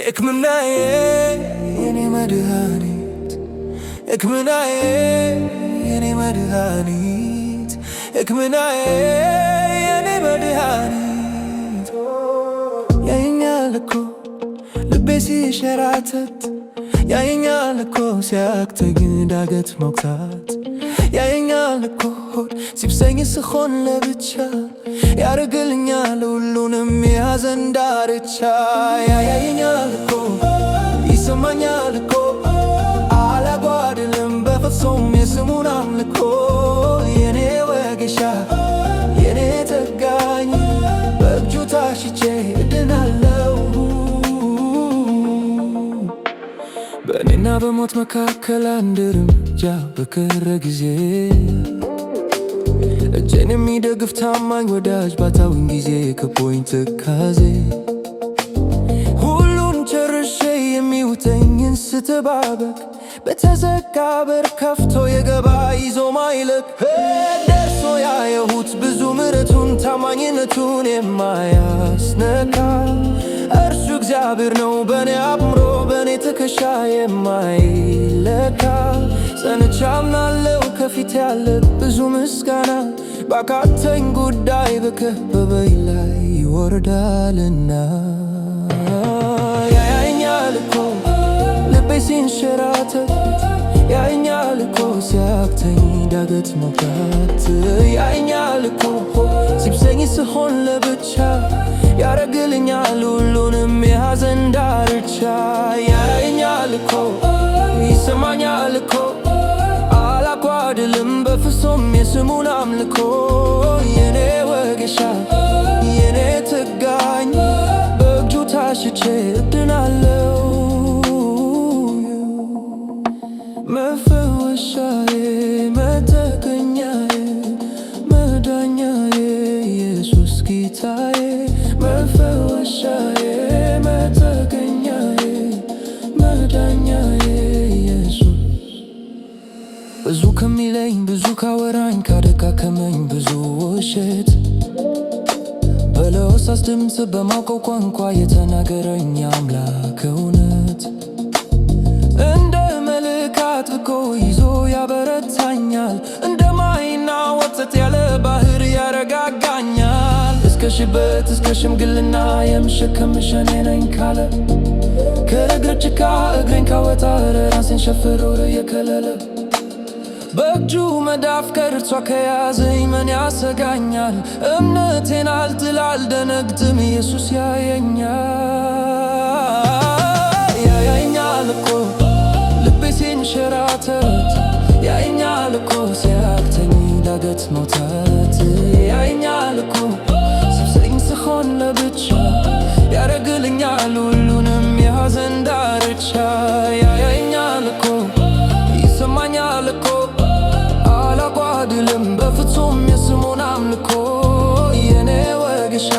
ሕክምናዬ የኔ መድኃኒት ሕክምናዬ የኔ መድኃኒት ሕክምናዬ የኔ መድኃኒት ያየኛል እኮ ልቤ ሲሸራተት ያየኛል እኮ ሲያቅተኝ ዳገት መውጣት ያየኛል እኮ ሆድ ሲብሰኝ ስሆን ለብቻ ያረግልኛል ሁሉንም የሐዘን ዳርቻ ያየኛል እኮ ይሰማኛል እኮ አላጓድልም በፍጹም የስሙን አምልኮ የኔ ወጌሻ የኔ ጠጋኝ በእጁ ታሽቼ እድናለሁ በእኔና በሞት መካከል አንድ እርምጃ በቀረ ጊዜ እጄን የሚደግፍ ታማኝ ወዳጅ ባጣሁኝ ጊዜ ከቦኝ ትካዜ ሁሉን ጨርሼ የሚውጠኝን ስተባበቅ በተዘጋ በር ከፍቶ የገባ ይዞ ማይለቅ ደርሶ ያየሁት ብዙ ምሕረቱን ታማኝነቱን የማያስነካ እርሱ እግዚአብሔር ነው በኔ አእምሮ በኔ ትከሻ የማይለካ ጸንቼ አምናለሁ ከፊት ያለ ብዙ ምስጋና ባካተኝ ጉዳይ በከበበኝ ላይ ይወርዳልና ያየኛል እኮ ልቤ ሲንሸራተት ያየኛል እኮ ሲያቅተኝ ዳገት መውጣት ያየኛል እኮ ሲብሰኝ ስሆን ለብቻ ያረግልኛል ሁሉንም የሐዘን ዳርቻ ያየኛል እኮ ይሰማኛል እኮ አላጓድልም በፍጹም የስሙን አምልኮ የኔ ወጌሻ የኔ ጠጋኝ በእጁ ታሽቼ እድናለሁ መፈወሻዬ መጠገኛዬ መዳኛዬ ኢየሱስ ጌታዬ መፈወሻዬ መጠገኛዬ መዳኛዬ ኢየሱስ ብዙ ከሚለኝ ብዙ ካወራኝ ካደካከመኝ ብዙ ውሸት በለሆሳስ ድምፅ በማውቀው ቋንቋ የተናገረኝ አምላክ እውነት እንደ መልአክ ልኮ ይዞ ያበረታኛል እንደ ማይና ወተት ያለ ባህር ያረጋጋኛል እስከ ሽበት እስከ ሽምግልና የምሸከምሽ እኔ ነኝ ካለ ከእግር ጭቃ እግሬን ካወጣ ራሴን ሸፍሮ የከለለ በእጁ መዳፍ ከርቷ ከያዘኝ ምን ያሰጋኛል እምነቴን አልጥል አልደነግጥም ኢየሱስ ያየኛል እኮ ልቤ ሲንሸራተት ያየኛል እኮ ሲያቅተኝ ዳገት መውጣት ያየኛል እኮ ሲብሰኝ ስሆን ለብቻ ያረግልኛል ሁሉንም የሐዘን ዳርቻ ያየኛል እኮ ይሰማኛል እኮ አላጓድልም በፍጹም የስሙን አምልኮ የኔ ወጌሻ